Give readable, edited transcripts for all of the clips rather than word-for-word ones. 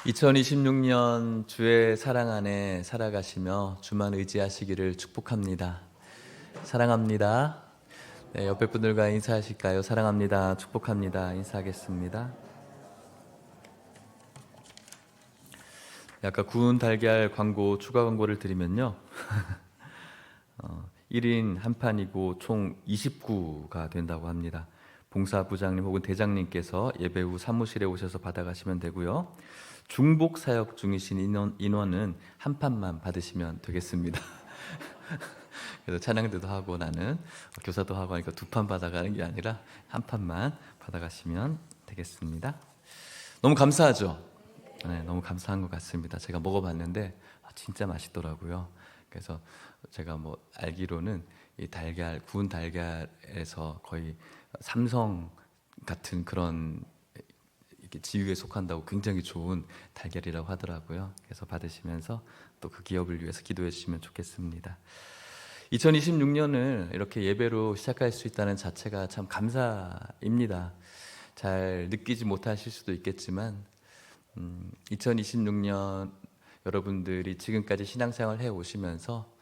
2026년 주의 사랑 안에 살아가시며 주만 의지하시기를 축복합니다. 사랑합니다. 네, 옆에 분들과 인사하실까요? 사랑합니다. 축복합니다. 인사하겠습니다. 아까 구운 달걀 광고, 추가 광고를 드리면요. 1인 한 판이고 총 29가 된다고 합니다. 봉사부장님 혹은 대장님께서 예배 후 사무실에 오셔서 받아가시면 되고요. 중복 사역 중이신 인원은 한 판만 받으시면 되겠습니다. 그래서 찬양대도 하고 나는 교사도 하고 하니까 두 판 받아가는 게 아니라 한 판만 받아가시면 되겠습니다. 너무 감사하죠? 네, 너무 감사한 것 같습니다. 제가 먹어봤는데 진짜 맛있더라고요. 그래서 제가 뭐 알기로는 이 달걀, 구운 달걀에서 거의 삼성 같은 그런 이렇게 지위에 속한다고 굉장히 좋은 달걀이라고 하더라고요. 그래서 받으시면서 또 그 기업을 위해서 기도해 주시면 좋겠습니다. 2026년을 이렇게 예배로 시작할 수 있다는 자체가 참 감사입니다. 잘 느끼지 못하실 수도 있겠지만 2026년 여러분들이 지금까지 신앙생활 해 오시면서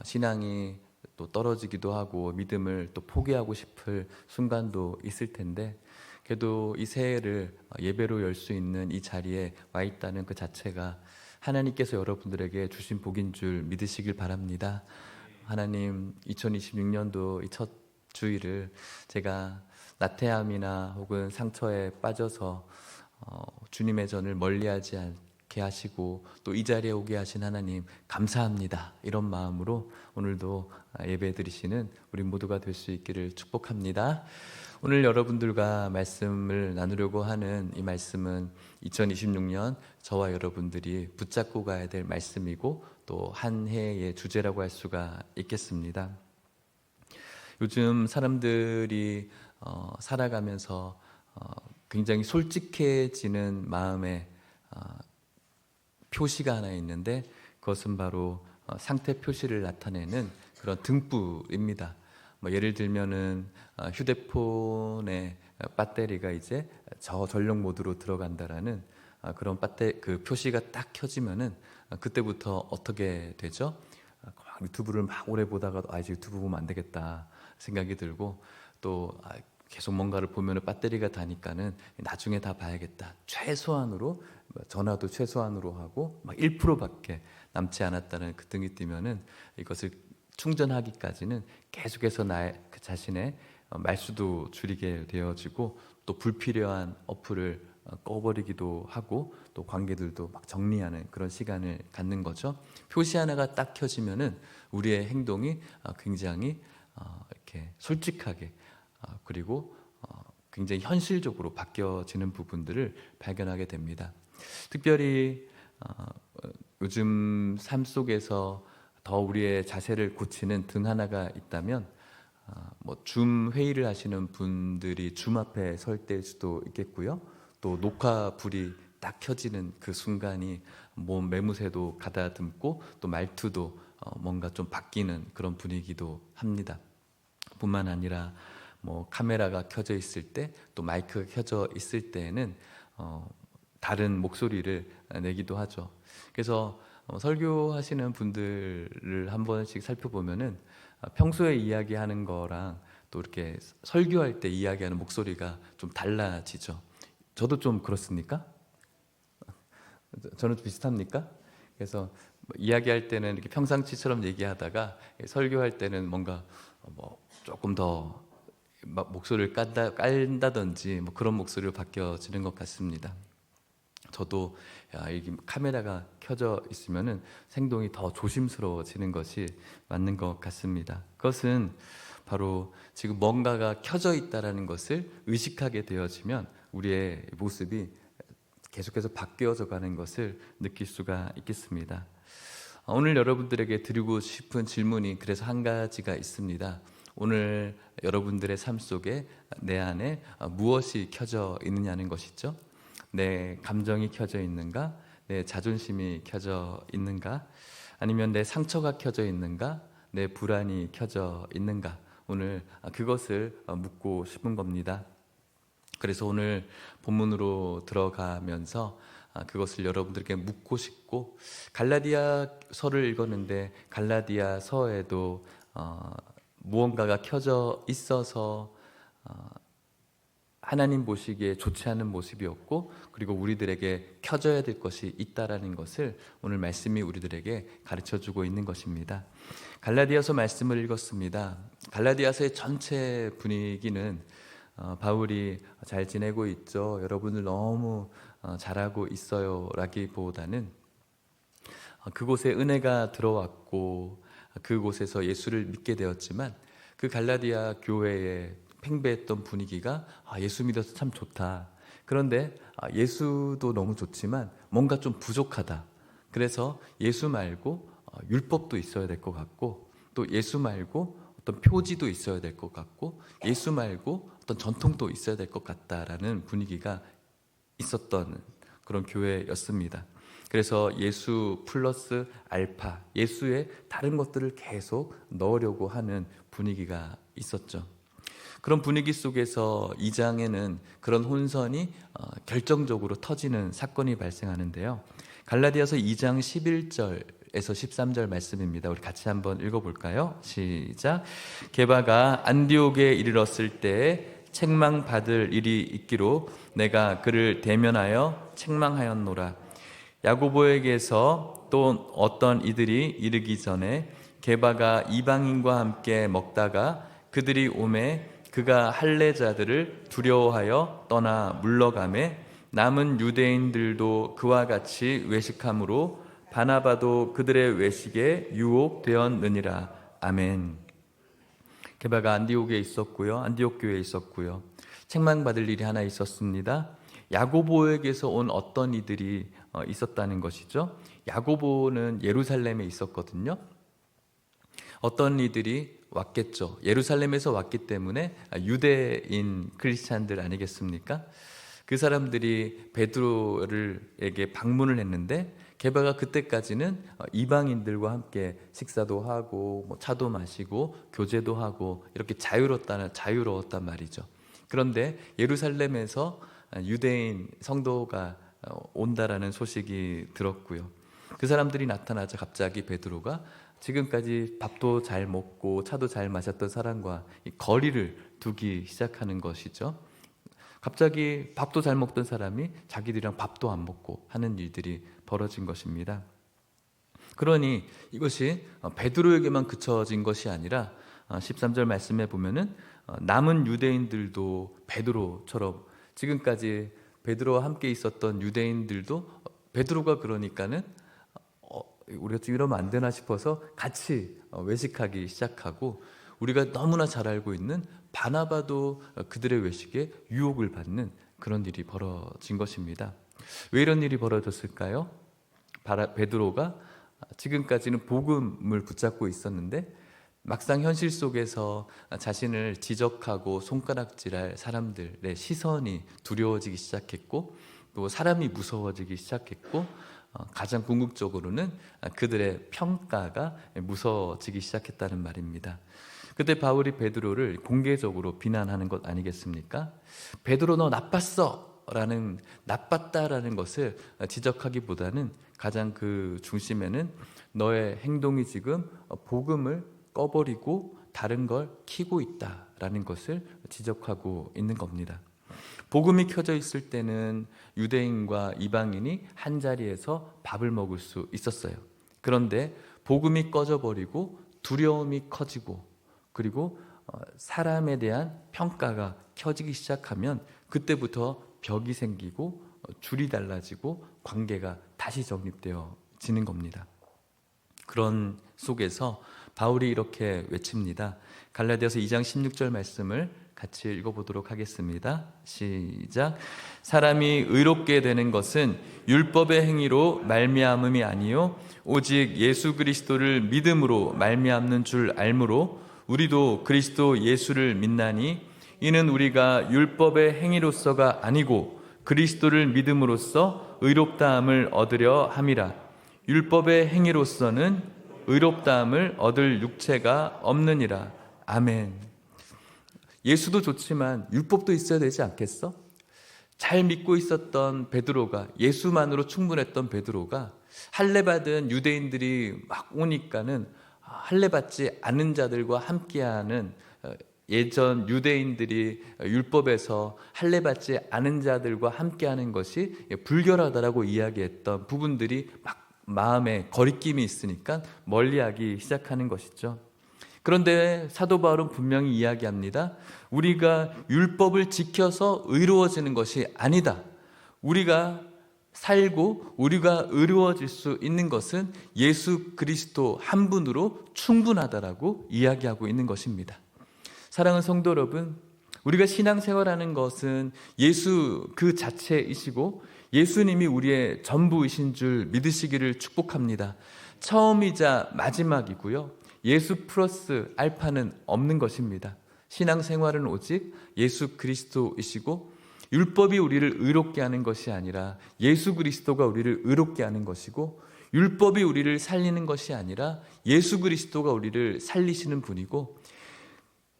신앙이 또 떨어지기도 하고 믿음을 또 포기하고 싶을 순간도 있을 텐데 그래도 이 새해를 예배로 열 수 있는 이 자리에 와 있다는 그 자체가 하나님께서 여러분들에게 주신 복인 줄 믿으시길 바랍니다. 하나님 2026년도 이 첫 주일을 제가 나태함이나 혹은 상처에 빠져서 주님의 전을 멀리하지 않게 하시고 또 이 자리에 오게 하신 하나님 감사합니다. 이런 마음으로 오늘도 예배 드리시는 우리 모두가 될 수 있기를 축복합니다. 오늘 여러분들과 말씀을 나누려고 하는 이 말씀은 2026년 저와 여러분들이 붙잡고 가야 될 말씀이고 또 한 해의 주제라고 할 수가 있겠습니다. 요즘 사람들이 살아가면서 굉장히 솔직해지는 마음의 표시가 하나 있는데 그것은 바로 상태 표시를 나타내는 그런 등불입니다. 예를 들면은 휴대폰의 배터리가 이제 저전력 모드로 들어간다라는 그런 그 표시가 딱 켜지면은 그때부터 어떻게 되죠? 유튜브를 막 오래 보다가 이제 유튜브 보면 안 되겠다 생각이 들고 또 계속 뭔가를 보면 배터리가 다니까는 나중에 다 봐야겠다. 최소한으로 전화도 최소한으로 하고 막 1%밖에 남지 않았다는 그 등이 뜨면은 이것을 충전하기까지는 계속해서 나의 그 자신의 말수도 줄이게 되어지고 또 불필요한 어플을 꺼버리기도 하고 또 관계들도 막 정리하는 그런 시간을 갖는 거죠. 표시 하나가 딱 켜지면은 우리의 행동이 굉장히 이렇게 솔직하게 그리고 굉장히 현실적으로 바뀌어지는 부분들을 발견하게 됩니다. 특별히 요즘 삶 속에서 더 우리의 자세를 고치는 등 하나가 있다면 줌 회의를 하시는 분들이 줌 앞에 설 때일 수도 있겠고요. 또 녹화 불이 딱 켜지는 그 순간이 몸 매무새도 가다듬고 또 말투도 뭔가 좀 바뀌는 그런 분위기도 합니다. 뿐만 아니라 카메라가 켜져 있을 때 또 마이크가 켜져 있을 때에는 다른 목소리를 내기도 하죠. 그래서 설교하시는 분들을 한 번씩 살펴보면은 평소에 이야기하는 거랑 또 이렇게 설교할 때 이야기하는 목소리가 좀 달라지죠. 저도 좀 그렇습니까? 저는 좀 비슷합니까? 그래서 이야기할 때는 이렇게 평상시처럼 얘기하다가 설교할 때는 뭔가 조금 더 목소리를 깐다든지 그런 목소리로 바뀌어지는 것 같습니다. 저도 이게 카메라가 켜져 있으면은 행동이 더 조심스러워지는 것이 맞는 것 같습니다. 그것은 바로 지금 뭔가가 켜져 있다라는 것을 의식하게 되어지면 우리의 모습이 계속해서 바뀌어져 가는 것을 느낄 수가 있겠습니다. 오늘 여러분들에게 드리고 싶은 질문이 그래서 한 가지가 있습니다. 오늘 여러분들의 삶 속에 내 안에 무엇이 켜져 있느냐는 것이죠. 내 감정이 켜져 있는가? 내 자존심이 켜져 있는가? 아니면 내 상처가 켜져 있는가? 내 불안이 켜져 있는가? 오늘 그것을 묻고 싶은 겁니다. 그래서 오늘 본문으로 들어가면서 그것을 여러분들에게 묻고 싶고, 갈라디아서를 읽었는데 갈라디아서에도 무언가가 켜져 있어서 하나님 보시기에 좋지 않은 모습이었고, 그리고 우리들에게 켜져야 될 것이 있다라는 것을 오늘 말씀이 우리들에게 가르쳐주고 있는 것입니다. 갈라디아서 말씀을 읽었습니다. 갈라디아서의 전체 분위기는 바울이 잘 지내고 있죠, 여러분들 너무 잘하고 있어요 라기보다는 그곳에 은혜가 들어왔고 그곳에서 예수를 믿게 되었지만, 그 갈라디아 교회에 팽배했던 분위기가 예수 믿어서 참 좋다, 그런데 예수도 너무 좋지만 뭔가 좀 부족하다, 그래서 예수 말고 율법도 있어야 될 것 같고, 또 예수 말고 어떤 표지도 있어야 될 것 같고, 예수 말고 어떤 전통도 있어야 될 것 같다라는 분위기가 있었던 그런 교회였습니다. 그래서 예수 플러스 알파, 예수의 다른 것들을 계속 넣으려고 하는 분위기가 있었죠. 그런 분위기 속에서 2장에는 그런 혼선이 결정적으로 터지는 사건이 발생하는데요. 갈라디아서 2장 11절에서 13절 말씀입니다. 우리 같이 한번 읽어볼까요? 시작. 게바가 안디옥에 이르렀을 때에 책망받을 일이 있기로 내가 그를 대면하여 책망하였노라. 야고보에게서 또 어떤 이들이 이르기 전에 게바가 이방인과 함께 먹다가 그들이 오매 그가 할례자들을 두려워하여 떠나 물러가매 남은 유대인들도 그와 같이 외식함으로 바나바도 그들의 외식에 유혹되었느니라. 아멘. 게바가 안디옥에 있었고요, 안디옥 교회에 있었고요, 책망받을 일이 하나 있었습니다. 야고보에게서 온 어떤 이들이 있었다는 것이죠. 야고보는 예루살렘에 있었거든요. 어떤 이들이 왔겠죠. 예루살렘에서 왔기 때문에 유대인 크리스찬들 아니겠습니까? 그 사람들이 베드로에게 방문을 했는데, 게바가 그때까지는 이방인들과 함께 식사도 하고 차도 마시고 교제도 하고 이렇게 자유로웠단 말이죠. 그런데 예루살렘에서 유대인 성도가 온다라는 소식이 들었고요. 그 사람들이 나타나자 갑자기 베드로가 지금까지 밥도 잘 먹고 차도 잘 마셨던 사람과 거리를 두기 시작하는 것이죠. 갑자기 밥도 잘 먹던 사람이 자기들이랑 밥도 안 먹고 하는 일들이 벌어진 것입니다. 그러니 이것이 베드로에게만 그쳐진 것이 아니라 13절 말씀에 보면은 남은 유대인들도 베드로처럼, 지금까지 베드로와 함께 있었던 유대인들도 베드로가 그러니까는 우리가 좀 이러면 안 되나 싶어서 같이 외식하기 시작하고, 우리가 너무나 잘 알고 있는 바나바도 그들의 외식에 유혹을 받는 그런 일이 벌어진 것입니다. 왜 이런 일이 벌어졌을까요? 베드로가 지금까지는 복음을 붙잡고 있었는데 막상 현실 속에서 자신을 지적하고 손가락질할 사람들의 시선이 두려워지기 시작했고, 또 사람이 무서워지기 시작했고, 가장 궁극적으로는 그들의 평가가 무서워지기 시작했다는 말입니다. 그때 바울이 베드로를 공개적으로 비난하는 것 아니겠습니까? 베드로 너 나빴어 라는, 나빴다라는 것을 지적하기보다는 가장 그 중심에는 너의 행동이 지금 복음을 꺼버리고 다른 걸 키고 있다라는 것을 지적하고 있는 겁니다. 복음이 켜져 있을 때는 유대인과 이방인이 한 자리에서 밥을 먹을 수 있었어요. 그런데 복음이 꺼져버리고 두려움이 커지고, 그리고 사람에 대한 평가가 켜지기 시작하면 그때부터 벽이 생기고 줄이 달라지고 관계가 다시 정립되어지는 겁니다. 그런 속에서 바울이 이렇게 외칩니다. 갈라디아서 2장 16절 말씀을 같이 읽어보도록 하겠습니다. 시작. 사람이 의롭게 되는 것은 율법의 행위로 말미암음이 아니요 오직 예수 그리스도를 믿음으로 말미암는 줄 알므로 우리도 그리스도 예수를 믿나니 이는 우리가 율법의 행위로서가 아니고 그리스도를 믿음으로써 의롭다함을 얻으려 함이라. 율법의 행위로서는 의롭다함을 얻을 육체가 없느니라. 아멘. 예수도 좋지만 율법도 있어야 되지 않겠어? 잘 믿고 있었던 베드로가, 예수만으로 충분했던 베드로가 할례받은 유대인들이 막 오니까는 할례받지 않은 자들과 함께하는, 예전 유대인들이 율법에서 할례받지 않은 자들과 함께하는 것이 불결하다라고 이야기했던 부분들이 막 마음에 거리낌이 있으니까 멀리하기 시작하는 것이죠. 그런데 사도 바울은 분명히 이야기합니다. 우리가 율법을 지켜서 의로워지는 것이 아니다. 우리가 살고 우리가 의로워질 수 있는 것은 예수 그리스도 한 분으로 충분하다라고 이야기하고 있는 것입니다. 사랑하는 성도 여러분, 우리가 신앙생활하는 것은 예수 그 자체이시고 예수님이 우리의 전부이신 줄 믿으시기를 축복합니다. 처음이자 마지막이고요, 예수 플러스 알파는 없는 것입니다. 신앙생활은 오직 예수 그리스도이시고 율법이 우리를 의롭게 하는 것이 아니라 예수 그리스도가 우리를 의롭게 하는 것이고, 율법이 우리를 살리는 것이 아니라 예수 그리스도가 우리를 살리시는 분이고,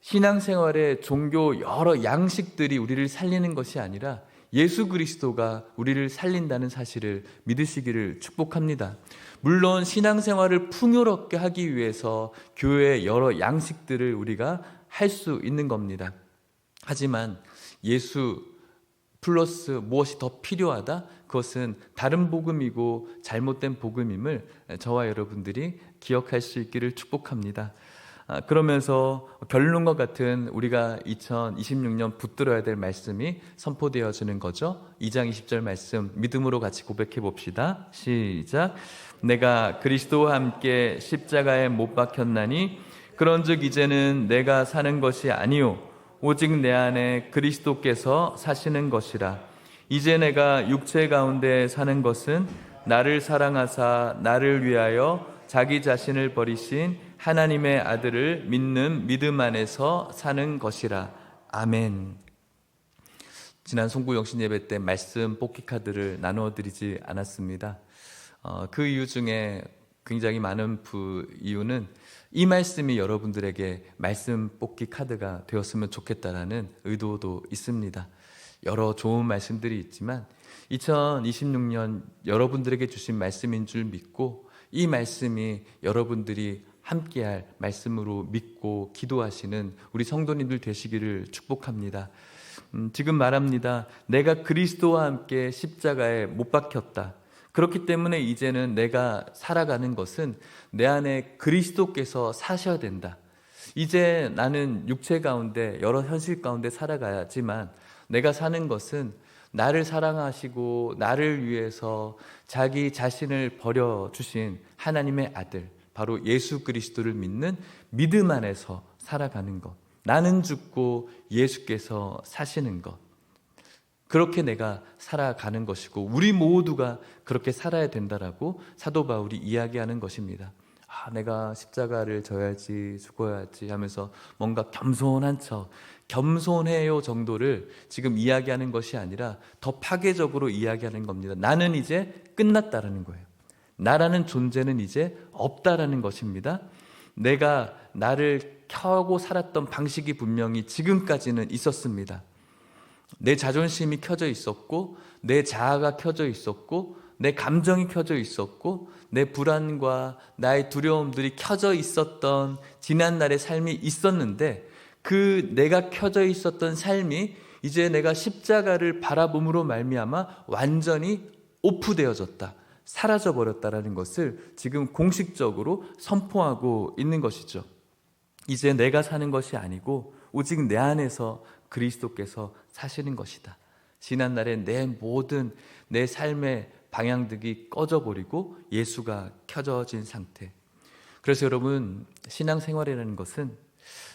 신앙생활의 종교 여러 양식들이 우리를 살리는 것이 아니라 예수 그리스도가 우리를 살린다는 사실을 믿으시기를 축복합니다. 물론 신앙생활을 풍요롭게 하기 위해서 교회의 여러 양식들을 우리가 할 수 있는 겁니다. 하지만 예수 플러스 무엇이 더 필요하다? 그것은 다른 복음이고 잘못된 복음임을 저와 여러분들이 기억할 수 있기를 축복합니다. 그러면서 결론과 같은 우리가 2026년 붙들어야 될 말씀이 선포되어지는 거죠. 2장 20절 말씀 믿음으로 같이 고백해 봅시다. 시작. 내가 그리스도와 함께 십자가에 못 박혔나니 그런즉 이제는 내가 사는 것이 아니요 오직 내 안에 그리스도께서 사시는 것이라. 이제 내가 육체 가운데 사는 것은 나를 사랑하사 나를 위하여 자기 자신을 버리신 하나님의 아들을 믿는 믿음 안에서 사는 것이라. 아멘. 지난 송구영신 예배 때 말씀 뽑기 카드를 나누어 드리지 않았습니다. 그 이유 중에 굉장히 많은 이유는 이 말씀이 여러분들에게 말씀 뽑기 카드가 되었으면 좋겠다라는 의도도 있습니다. 여러 좋은 말씀들이 있지만 2026년 여러분들에게 주신 말씀인 줄 믿고, 이 말씀이 여러분들이 함께할 말씀으로 믿고 기도하시는 우리 성도님들 되시기를 축복합니다. 지금 말합니다. 내가 그리스도와 함께 십자가에 못 박혔다. 그렇기 때문에 이제는 내가 살아가는 것은 내 안에 그리스도께서 사셔야 된다. 이제 나는 육체 가운데 여러 현실 가운데 살아가야지만 내가 사는 것은 나를 사랑하시고 나를 위해서 자기 자신을 버려주신 하나님의 아들, 바로 예수 그리스도를 믿는 믿음 안에서 살아가는 것. 나는 죽고 예수께서 사시는 것. 그렇게 내가 살아가는 것이고 우리 모두가 그렇게 살아야 된다라고 사도 바울이 이야기하는 것입니다. 내가 십자가를 져야지, 죽어야지 하면서 뭔가 겸손한 척, 겸손해요 정도를 지금 이야기하는 것이 아니라 더 파괴적으로 이야기하는 겁니다. 나는 이제 끝났다라는 거예요. 나라는 존재는 이제 없다라는 것입니다. 내가 나를 켜고 살았던 방식이 분명히 지금까지는 있었습니다. 내 자존심이 켜져 있었고, 내 자아가 켜져 있었고, 내 감정이 켜져 있었고, 내 불안과 나의 두려움들이 켜져 있었던 지난날의 삶이 있었는데, 그 내가 켜져 있었던 삶이 이제 내가 십자가를 바라봄으로 말미암아 완전히 오프되어졌다, 사라져버렸다라는 것을 지금 공식적으로 선포하고 있는 것이죠. 이제 내가 사는 것이 아니고 오직 내 안에서 그리스도께서 사시는 것이다. 지난날에 내 모든 내 삶의 방향등이 꺼져버리고 예수가 켜져진 상태. 그래서 여러분, 신앙생활이라는 것은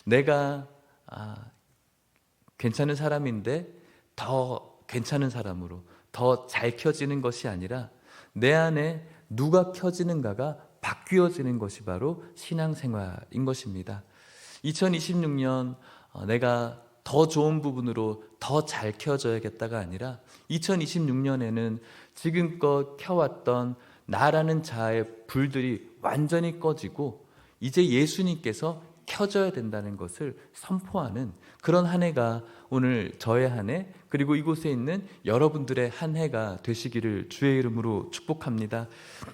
내가 괜찮은 사람인데 더 괜찮은 사람으로 더 잘 켜지는 것이 아니라 내 안에 누가 켜지는가가 바뀌어지는 것이 바로 신앙생활인 것입니다. 2026년 내가 더 좋은 부분으로 더 잘 켜져야겠다가 아니라 2026년에는 지금껏 켜왔던 나라는 자아의 불들이 완전히 꺼지고 이제 예수님께서 켜져야 된다는 것을 선포하는 그런 한 해가 오늘 저의 한 해, 그리고 이곳에 있는 여러분들의 한 해가 되시기를 주의 이름으로 축복합니다.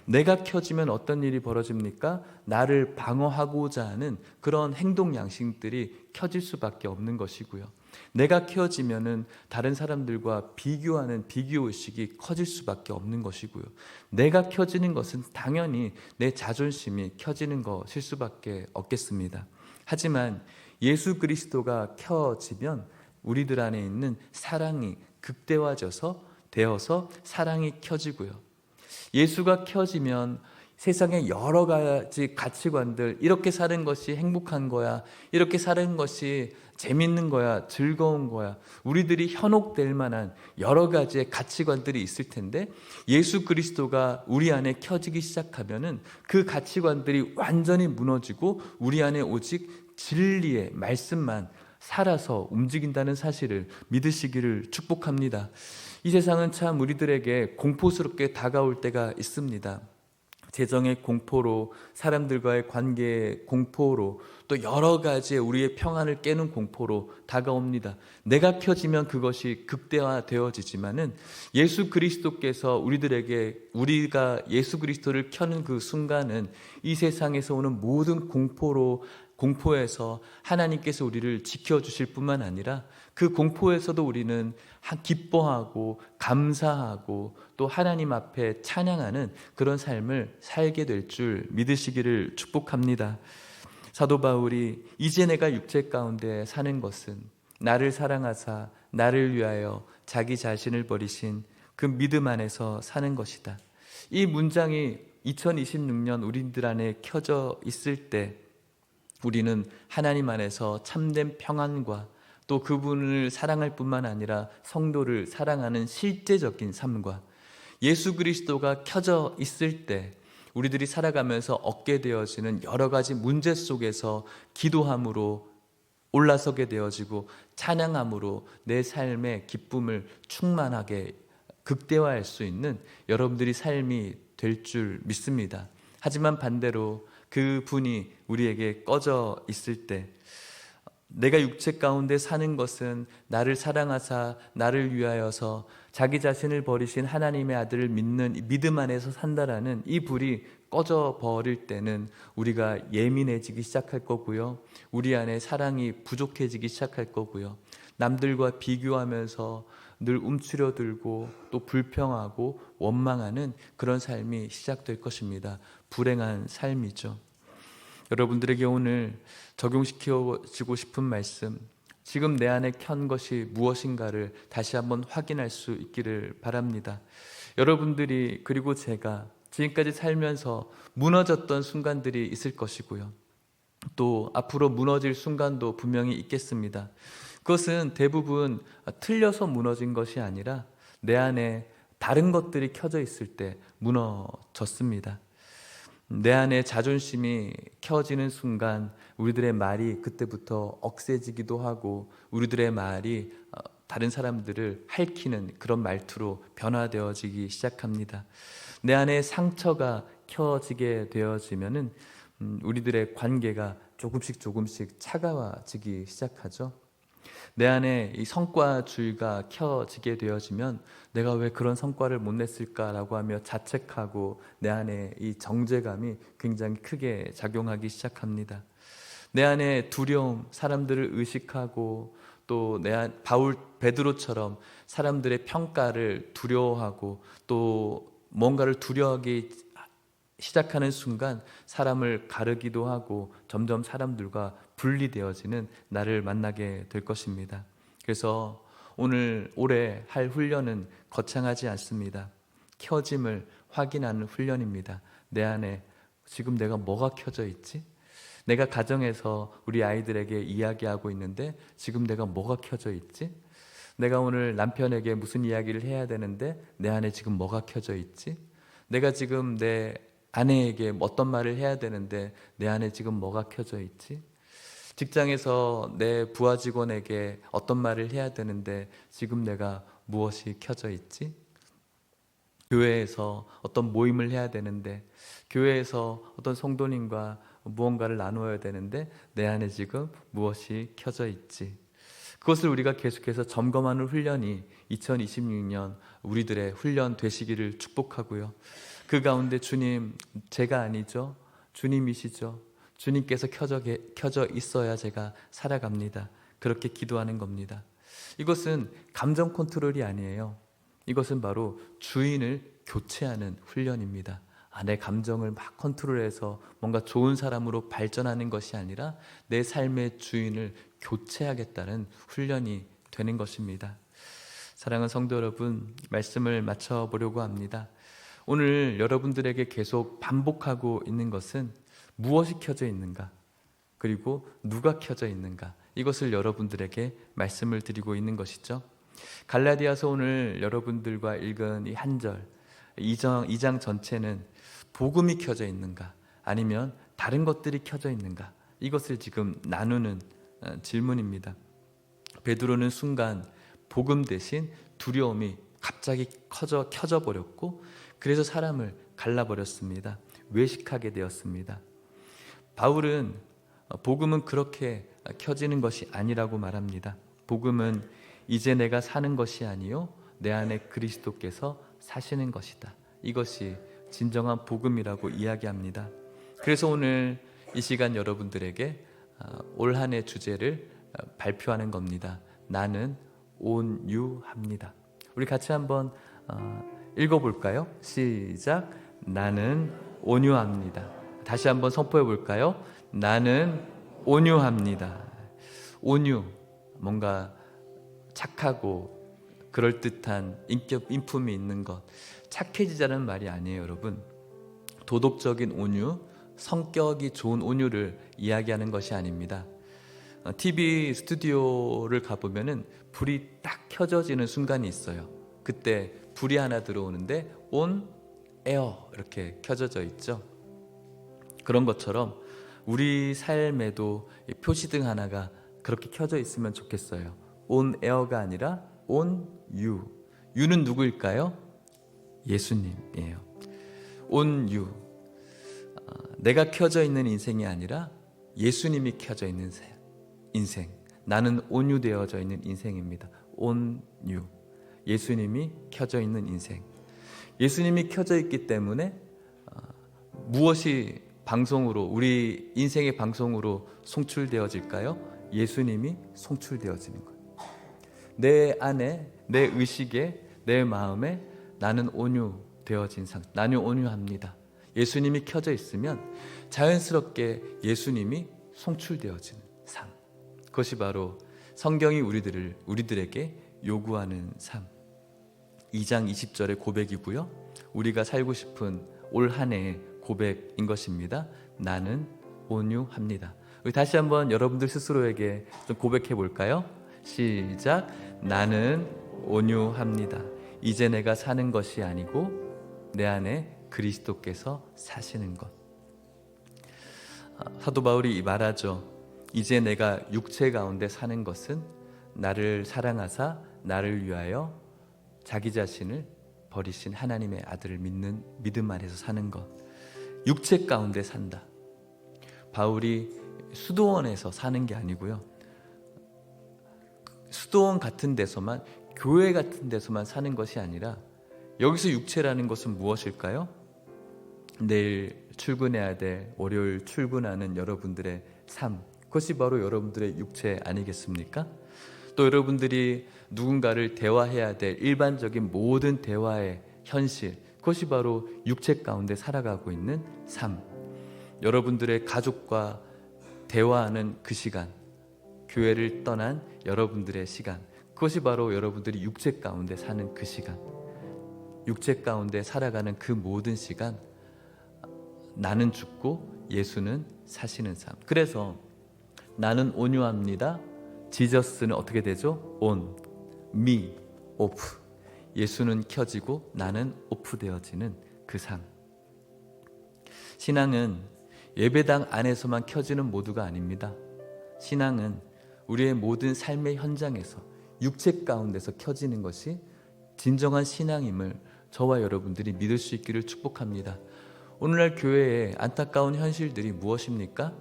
내가 켜지면 어떤 일이 벌어집니까? 나를 방어하고자 하는 그런 행동 양식들이 켜질 수밖에 없는 것이고요. 내가 켜지면은 다른 사람들과 비교하는 비교의식이 커질 수밖에 없는 것이고요. 내가 켜지는 것은 당연히 내 자존심이 켜지는 것일 수밖에 없겠습니다. 하지만 예수 그리스도가 켜지면 우리들 안에 있는 사랑이 되어서 사랑이 켜지고요. 예수가 켜지면 세상의 여러 가지 가치관들, 이렇게 사는 것이 행복한 거야, 이렇게 사는 것이 재밌는 거야, 즐거운 거야, 우리들이 현혹될 만한 여러 가지의 가치관들이 있을 텐데, 예수 그리스도가 우리 안에 켜지기 시작하면은 그 가치관들이 완전히 무너지고 우리 안에 오직 진리의 말씀만 살아서 움직인다는 사실을 믿으시기를 축복합니다. 이 세상은 참 우리들에게 공포스럽게 다가올 때가 있습니다. 재정의 공포로, 사람들과의 관계의 공포로, 또 여러 가지의 우리의 평안을 깨는 공포로 다가옵니다. 내가 켜지면 그것이 극대화되어지지만은 예수 그리스도께서 우리가 예수 그리스도를 켜는 그 순간은 이 세상에서 오는 모든 공포에서 하나님께서 우리를 지켜주실 뿐만 아니라 그 공포에서도 우리는 기뻐하고 감사하고 또 하나님 앞에 찬양하는 그런 삶을 살게 될 줄 믿으시기를 축복합니다. 사도 바울이 이제 내가 육체 가운데 사는 것은 나를 사랑하사 나를 위하여 자기 자신을 버리신 그 믿음 안에서 사는 것이다. 이 문장이 2026년 우리들 안에 켜져 있을 때 우리는 하나님 안에서 참된 평안과 또 그분을 사랑할 뿐만 아니라 성도를 사랑하는 실제적인 삶과 예수 그리스도가 켜져 있을 때 우리들이 살아가면서 얻게 되어지는 여러 가지 문제 속에서 기도함으로 올라서게 되어지고 찬양함으로 내 삶의 기쁨을 충만하게 극대화할 수 있는 여러분들이 삶이 될 줄 믿습니다. 하지만 반대로 그 분이 우리에게 꺼져 있을 때 내가 육체 가운데 사는 것은 나를 사랑하사 나를 위하여서 자기 자신을 버리신 하나님의 아들을 믿는 믿음 안에서 산다라는 이 불이 꺼져 버릴 때는 우리가 예민해지기 시작할 거고요. 우리 안에 사랑이 부족해지기 시작할 거고요. 남들과 비교하면서 늘 움츠려들고 또 불평하고 원망하는 그런 삶이 시작될 것입니다. 불행한 삶이죠. 여러분들에게 오늘 적용시켜주고 싶은 말씀, 지금 내 안에 켠 것이 무엇인가를 다시 한번 확인할 수 있기를 바랍니다. 여러분들이 그리고 제가 지금까지 살면서 무너졌던 순간들이 있을 것이고요. 또 앞으로 무너질 순간도 분명히 있겠습니다. 그것은 대부분 틀려서 무너진 것이 아니라 내 안에 다른 것들이 켜져 있을 때 무너졌습니다. 내 안에 자존심이 켜지는 순간 우리들의 말이 그때부터 억세지기도 하고 우리들의 말이 다른 사람들을 핥히는 그런 말투로 변화되어지기 시작합니다. 내 안에 상처가 켜지게 되어지면은 우리들의 관계가 조금씩 차가워지기 시작하죠. 내 안에 이 성과주의가 켜지게 되어지면 내가 왜 그런 성과를 못 냈을까라고 하며 자책하고 내 안에 이 정죄감이 굉장히 크게 작용하기 시작합니다. 내 안에 두려움, 사람들을 의식하고 또 베드로처럼 사람들의 평가를 두려워하고 또 뭔가를 두려워하기 시작하는 순간 사람을 가르기도 하고 점점 사람들과 분리되어지는 나를 만나게 될 것입니다. 그래서 올해 할 훈련은 거창하지 않습니다. 켜짐을 확인하는 훈련입니다. 내 안에 지금 내가 뭐가 켜져 있지? 내가 가정에서 우리 아이들에게 이야기하고 있는데 지금 내가 뭐가 켜져 있지? 내가 오늘 남편에게 무슨 이야기를 해야 되는데 내 안에 지금 뭐가 켜져 있지? 내가 지금 내 아내에게 어떤 말을 해야 되는데 내 안에 지금 뭐가 켜져 있지? 직장에서 내 부하 직원에게 어떤 말을 해야 되는데 지금 내가 무엇이 켜져 있지? 교회에서 어떤 모임을 해야 되는데 교회에서 어떤 성도님과 무언가를 나누어야 되는데 내 안에 지금 무엇이 켜져 있지? 그것을 우리가 계속해서 점검하는 훈련이 2026년 우리들의 훈련 되시기를 축복하고요. 그 가운데 주님, 제가 아니죠. 주님이시죠. 주님께서 켜져 있어야 제가 살아갑니다. 그렇게 기도하는 겁니다. 이것은 감정 컨트롤이 아니에요. 이것은 바로 주인을 교체하는 훈련입니다. 내 감정을 막 컨트롤해서 뭔가 좋은 사람으로 발전하는 것이 아니라 내 삶의 주인을 교체하겠다는 훈련이 되는 것입니다. 사랑하는 성도 여러분, 말씀을 마쳐보려고 합니다. 오늘 여러분들에게 계속 반복하고 있는 것은 무엇이 켜져 있는가, 그리고 누가 켜져 있는가, 이것을 여러분들에게 말씀을 드리고 있는 것이죠. 갈라디아서 오늘 여러분들과 읽은 이 한 절, 2장 전체는 복음이 켜져 있는가, 아니면 다른 것들이 켜져 있는가, 이것을 지금 나누는 질문입니다. 베드로는 순간 복음 대신 두려움이 갑자기 켜져 버렸고, 그래서 사람을 갈라버렸습니다. 외식하게 되었습니다. 바울은 복음은 그렇게 켜지는 것이 아니라고 말합니다. 복음은 이제 내가 사는 것이 아니요 내 안에 그리스도께서 사시는 것이다. 이것이 진정한 복음이라고 이야기합니다. 그래서 오늘 이 시간 여러분들에게 올 한 해 주제를 발표하는 겁니다. 나는 온유합니다. 우리 같이 한번 읽어볼까요? 시작. 나는 온유합니다. 다시 한번 선포해 볼까요? 나는 온유합니다. 온유, 뭔가 착하고 그럴듯한 인품이 있는 것, 착해지자는 말이 아니에요, 여러분. 도덕적인 온유, 성격이 좋은 온유를 이야기하는 것이 아닙니다. TV 스튜디오를 가보면은 불이 딱 켜져지는 순간이 있어요. 그때 불이 하나 들어오는데 온, 에어 이렇게 켜져져 있죠. 그런 것처럼 우리 삶에도 표시등 하나가 그렇게 켜져 있으면 좋겠어요. 온 에어가 아니라 온 유. 유는 누구일까요? 예수님이에요. 온 유. 내가 켜져 있는 인생이 아니라 예수님이 켜져 있는 인생. 나는 온유되어져 있는 인생입니다. 온유. 예수님이 켜져 있는 인생. 예수님이 켜져 있기 때문에 무엇이 방송으로, 우리 인생의 방송으로 송출되어질까요? 예수님이 송출되어지는 거예요. 내 안에, 내 의식에, 내 마음에 나는 온유되어진 상태, 나는 온유합니다. 예수님이 켜져 있으면 자연스럽게 예수님이 송출되어지는 삶. 그것이 바로 성경이 우리들에게 요구하는 삶. 2장 20절의 고백이고요. 우리가 살고 싶은 올 한 해의 고백인 것입니다. 나는 온유합니다. 우리 다시 한번 여러분들 스스로에게 좀 고백해 볼까요? 시작. 나는 온유합니다. 이제 내가 사는 것이 아니고 내 안에 그리스도께서 사시는 것. 사도 바울이 말하죠. 이제 내가 육체 가운데 사는 것은 나를 사랑하사 나를 위하여 자기 자신을 버리신 하나님의 아들을 믿는 믿음 안에서 사는 것. 육체 가운데 산다. 바울이 수도원에서 사는 게 아니고요. 수도원 같은 데서만, 교회 같은 데서만 사는 것이 아니라 여기서 육체라는 것은 무엇일까요? 내일 출근해야 될 월요일 출근하는 여러분들의 삶. 그것이 바로 여러분들의 육체 아니겠습니까? 또 여러분들이 누군가를 대화해야 될 일반적인 모든 대화의 현실, 그것이 바로 육체 가운데 살아가고 있는 삶. 여러분들의 가족과 대화하는 그 시간, 교회를 떠난 여러분들의 시간, 그것이 바로 여러분들이 육체 가운데 사는 그 시간, 육체 가운데 살아가는 그 모든 시간, 나는 죽고 예수는 사시는 삶. 그래서 나는 온유합니다. 지저스는 어떻게 되죠? 온, 미, 오프. 예수는 켜지고 나는 오프되어지는 그 삶. 신앙은 예배당 안에서만 켜지는 모두가 아닙니다. 신앙은 우리의 모든 삶의 현장에서 육체 가운데서 켜지는 것이 진정한 신앙임을 저와 여러분들이 믿을 수 있기를 축복합니다. 오늘날 교회의 안타까운 현실들이 무엇입니까?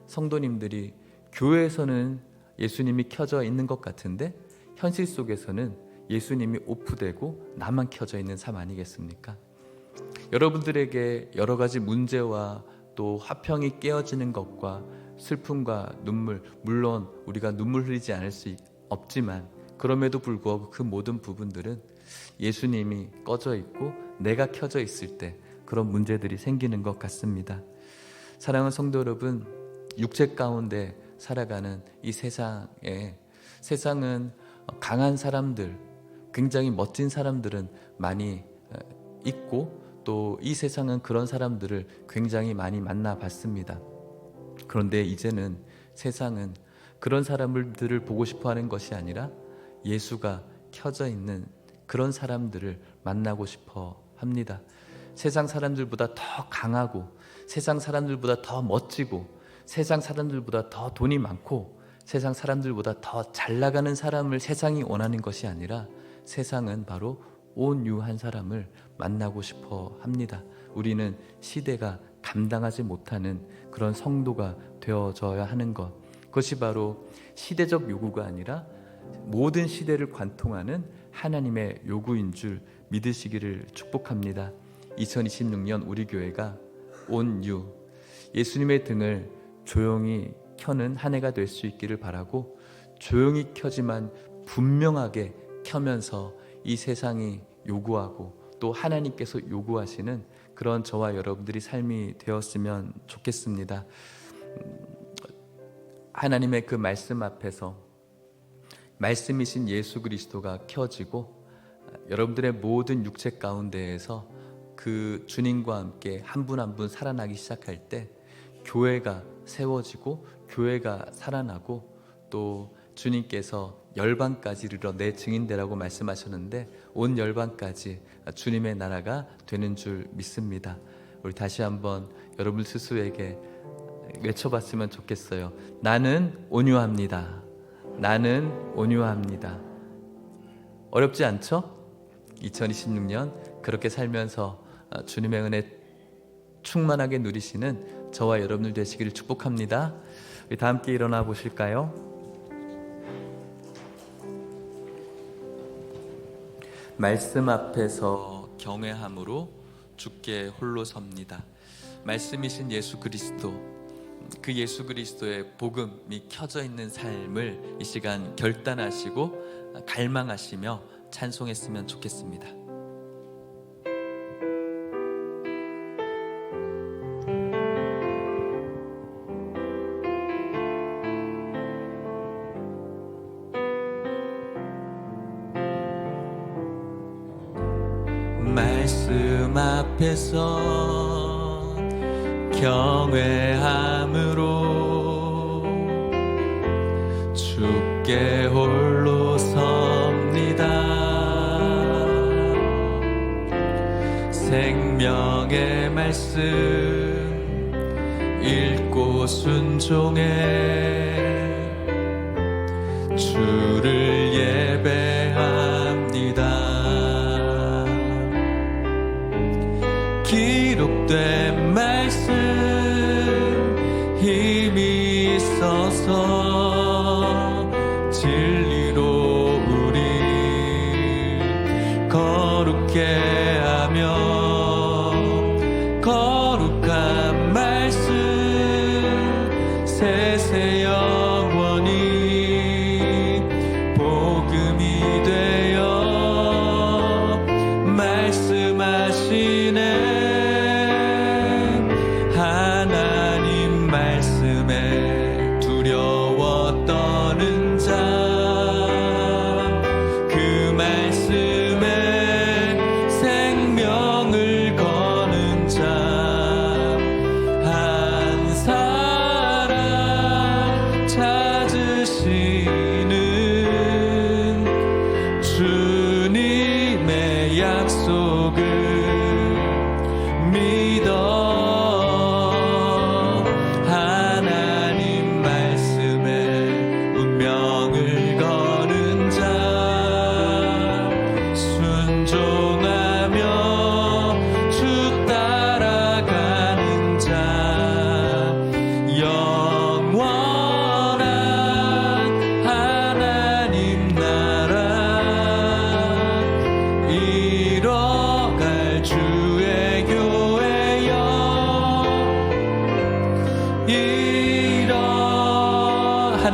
성도님들이 교회에서는 예수님이 켜져 있는 것 같은데 현실 속에서는 예수님이 오프되고 나만 켜져 있는 삶 아니겠습니까? 여러분들에게 여러 가지 문제와 또 화평이 깨어지는 것과 슬픔과 눈물, 물론 우리가 눈물 흘리지 않을 수 없지만 그럼에도 불구하고 그 모든 부분들은 예수님이 꺼져 있고 내가 켜져 있을 때 그런 문제들이 생기는 것 같습니다. 사랑하는 성도 여러분, 육체 가운데 살아가는 이 세상은 강한 사람들, 굉장히 멋진 사람들은 많이 있고 또 이 세상은 그런 사람들을 굉장히 많이 만나봤습니다. 그런데 이제는 세상은 그런 사람들을 보고 싶어하는 것이 아니라 예수가 켜져 있는 그런 사람들을 만나고 싶어 합니다. 세상 사람들보다 더 강하고 세상 사람들보다 더 멋지고 세상 사람들보다 더 돈이 많고 세상 사람들보다 더 잘 나가는 사람을 세상이 원하는 것이 아니라 세상은 바로 온유한 사람을 만나고 싶어 합니다. 우리는 시대가 감당하지 못하는 그런 성도가 되어져야 하는 것, 그것이 바로 시대적 요구가 아니라 모든 시대를 관통하는 하나님의 요구인 줄 믿으시기를 축복합니다. 2026년 우리 교회가 온유, 예수님의 등을 조용히 켜는 한 해가 될 수 있기를 바라고, 조용히 켜지만 분명하게 켜면서 이 세상이 요구하고 또 하나님께서 요구하시는 그런 저와 여러분들이 삶이 되었으면 좋겠습니다. 하나님의 그 말씀 앞에서 말씀이신 예수 그리스도가 켜지고 여러분들의 모든 육체 가운데에서 그 주님과 함께 한 분 한 분 살아나기 시작할 때 교회가 세워지고 교회가 살아나고 또 주님께서 열방까지 이르러 내 증인되라고 말씀하셨는데 온 열방까지 주님의 나라가 되는 줄 믿습니다. 우리 다시 한번 여러분 스스로에게 외쳐봤으면 좋겠어요. 나는 온유합니다. 나는 온유합니다. 어렵지 않죠? 2026년 그렇게 살면서 주님의 은혜 충만하게 누리시는 저와 여러분들 되시기를 축복합니다. 우리 다 함께 일어나 보실까요? 말씀 앞에서 경외함으로 주께 홀로 섭니다. 말씀이신 예수 그리스도, 그 예수 그리스도의 복음이 켜져 있는 삶을 이 시간 결단하시고 갈망하시며 찬송했으면 좋겠습니다. 말씀 앞에서 경외함으로 주께 홀로 섭니다. 생명의 말씀 읽고 순종해 주를 예배합니다. 기록된 말씀 힘이 있어서 진리로 우리 거룩해 하며 거룩한 말씀 세세 영원히 복음이 되어 말씀하시네. 하나님 말씀에 두려워 떠는 자, 그 말씀에 생명을 거는 자, 한 사람 찾으시는 주님의 약속을 믿어 순종하며 주 따라가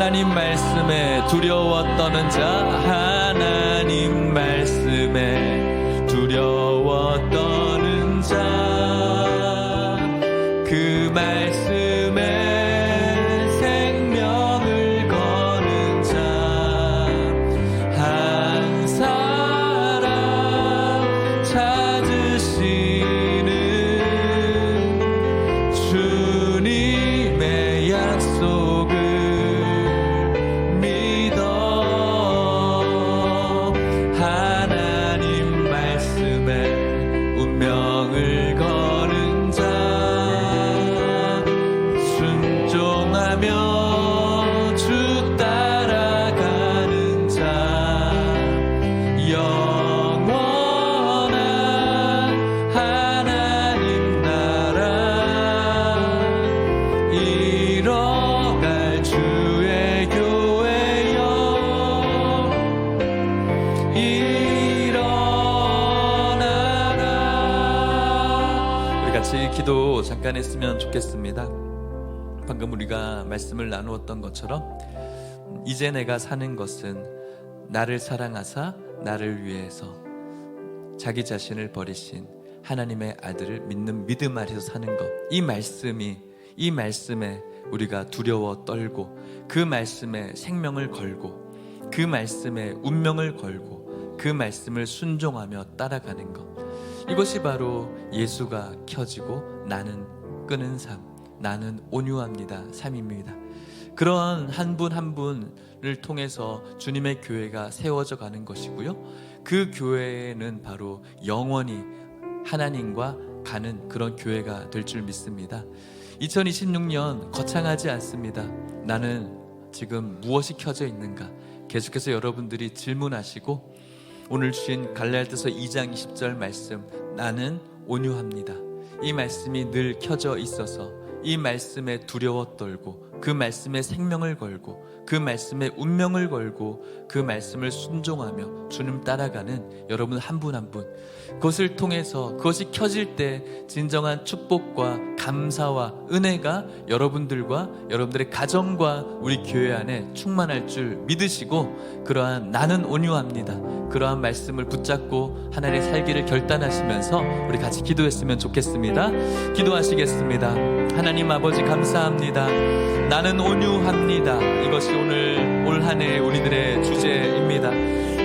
하나님 말씀에 두려워 떠는 자, 하나님 말씀에 두려워 떠는 자, 그 말씀에 생명을 거는 자, 한 사람 찾으시는 주님의 약속을 믿어 하나님 말씀에 운명을 거는 자, 순종하며 주 따라가는 자, 영원한 하나님 나라 이뤄갈 주의 교회여 일어나라. 우리 같이 기도 잠깐 했으면 좋겠습니다. 방금 우리가 말씀을 나누었던 것처럼 이제 내가 사는 것은 나를 사랑하사 나를 위해서 자기 자신을 버리신 하나님의 아들을 믿는 믿음 아래서 사는 것, 이 말씀에 우리가 두려워 떨고 그 말씀에 생명을 걸고 그 말씀에 운명을 걸고 그 말씀을 순종하며 따라가는 것, 이것이 바로 예수가 켜지고 나는 끄는 삶, 나는 온유합니다 삶입니다. 그러한 한 분 한 분을 통해서 주님의 교회가 세워져 가는 것이고요, 그 교회는 바로 영원히 하나님과 가는 그런 교회가 될 줄 믿습니다. 2026년 거창하지 않습니다. 나는 지금 무엇이 켜져 있는가? 계속해서 여러분들이 질문하시고 오늘 주신 갈라디아서 2장 20절 말씀, 나는 온유합니다, 이 말씀이 늘 켜져 있어서 이 말씀에 두려워 떨고 그 말씀에 생명을 걸고 그 말씀에 운명을 걸고 그 말씀을 순종하며 주님 따라가는 여러분 한 분 한 분, 그것을 통해서 그것이 켜질 때 진정한 축복과 감사와 은혜가 여러분들과 여러분들의 가정과 우리 교회 안에 충만할 줄 믿으시고, 그러한 나는 온유합니다, 그러한 말씀을 붙잡고 하나님의 살기를 결단하시면서 우리 같이 기도했으면 좋겠습니다. 기도하시겠습니다. 하나님 아버지 감사합니다. 나는 온유합니다. 이것이 오늘 올 한 해 우리들의 주제입니다.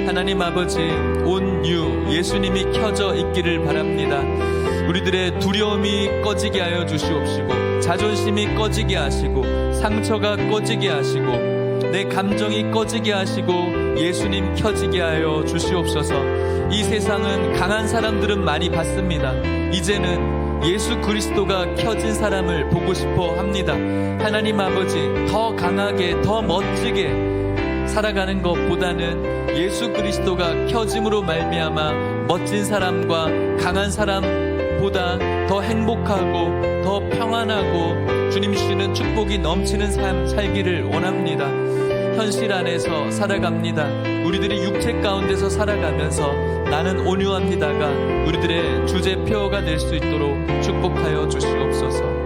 하나님 아버지, 온유, 예수님이 켜져 있기를 바랍니다. 우리들의 두려움이 꺼지게 하여 주시옵시고, 자존심이 꺼지게 하시고, 상처가 꺼지게 하시고, 내 감정이 꺼지게 하시고, 예수님 켜지게 하여 주시옵소서. 이 세상은 강한 사람들은 많이 봤습니다. 이제는 예수 그리스도가 켜진 사람을 보고 싶어 합니다. 하나님 아버지, 더 강하게 더 멋지게 살아가는 것보다는 예수 그리스도가 켜짐으로 말미암아 멋진 사람과 강한 사람보다 더 행복하고 더 평안하고 주님 주시는 축복이 넘치는 삶 살기를 원합니다. 현실 안에서 살아갑니다. 우리들이 육체 가운데서 살아가면서 나는 온유합니다가 우리들의 주제표가 될 수 있도록 축복하여 주시옵소서.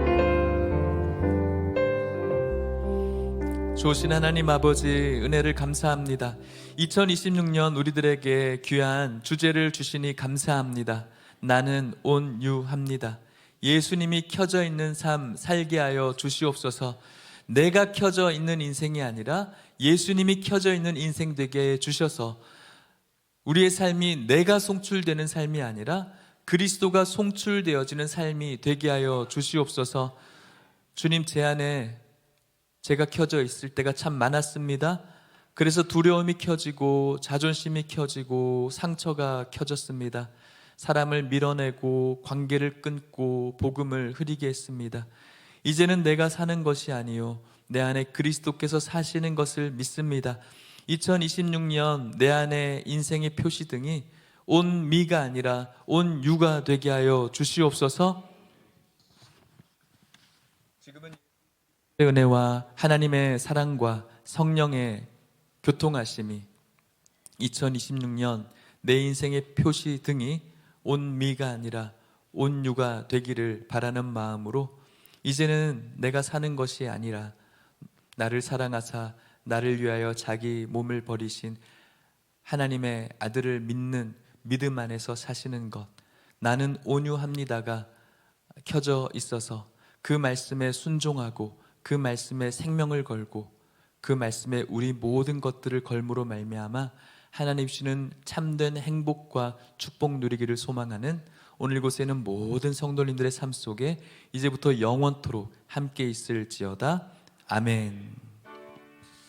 좋으신 하나님 아버지, 은혜를 감사합니다. 2026년 우리들에게 귀한 주제를 주시니 감사합니다. 나는 온유합니다. 예수님이 켜져 있는 삶 살게 하여 주시옵소서. 내가 켜져 있는 인생이 아니라 예수님이 켜져 있는 인생 되게 해 주셔서 우리의 삶이 내가 송출되는 삶이 아니라 그리스도가 송출되어지는 삶이 되게 하여 주시옵소서. 주님, 제 안에 제가 켜져 있을 때가 참 많았습니다. 그래서 두려움이 켜지고 자존심이 켜지고 상처가 켜졌습니다. 사람을 밀어내고 관계를 끊고 복음을 흐리게 했습니다. 이제는 내가 사는 것이 아니요 내 안에 그리스도께서 사시는 것을 믿습니다. 2026년 내 안에 인생의 표시등이 온미가 아니라 온유가 되게 하여 주시옵소서. 지금은 은혜와 하나님의 사랑과 성령의 교통하심이 2026년 내 인생의 표시등이 온미가 아니라 온유가 되기를 바라는 마음으로 이제는 내가 사는 것이 아니라 나를 사랑하사 나를 위하여 자기 몸을 버리신 하나님의 아들을 믿는 믿음 안에서 사시는 것, 나는 온유합니다가 켜져 있어서 그 말씀에 순종하고 그 말씀에 생명을 걸고 그 말씀에 우리 모든 것들을 걸므로 말미암아 하나님 주시는 참된 행복과 축복 누리기를 소망하는 오늘 이곳에는 모든 성도님들의 삶 속에 이제부터 영원토록 함께 있을지어다. 아멘.